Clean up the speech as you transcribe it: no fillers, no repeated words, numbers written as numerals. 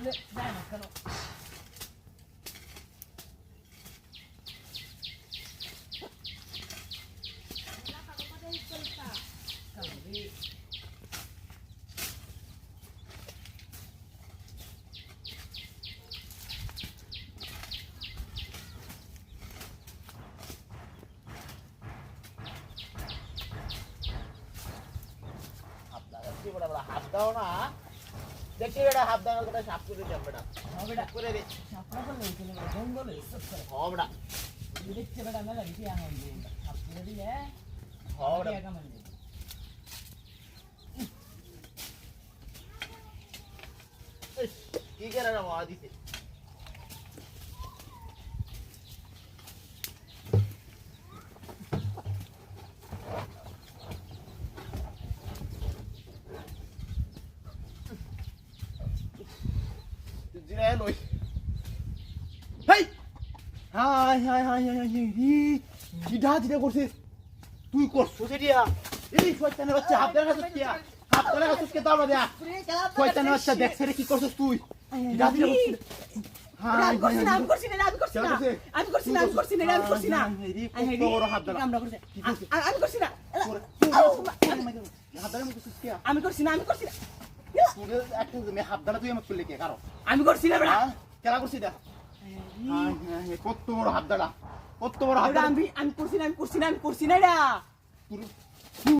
মারলে যায় না কেন? হাত দাও না দেখি বেটা হাত দাও বেটা সাফ করে দেব বেটা বেটা করে দে সাপড়া করলে চলে গেল জঙ্গলে সব করে হ বেটা দেখছে বেটা মেলা দিতে আনন্দ সাপ করে দিলে হ বেটা কেমন কি করে না মা দিতে জিরায় লই hey hi high high high কি ডাজিটা করছিস তুই করছিস এডিয়া এই শয়তানের বাচ্চা হাত ধরে গেছিস কি হাত ধরে গেছিস কে দাও দে শয়তানের বাচ্চা দেখছ রে কি করছিস তুই কি ডাজিটা করছিস আমি করছি না আমি করছি না আমি করছি না আমি করছি না আমি করছি না আমি করছি না কত বড় হাত ধরা আমরা করছি আমি করছি না হাত ধরে করছিস কি আমি করছি না আমি করছি না তুই একটা মে হাত ধরা তুই আমাকে করলি কে কারণ আমি করছি না বেটা কেলা করছিস দা কত বড় হাত ধরা কত বড় হাত ধরা আমি করছি না আমি করছি না আমি করছি না রে তুই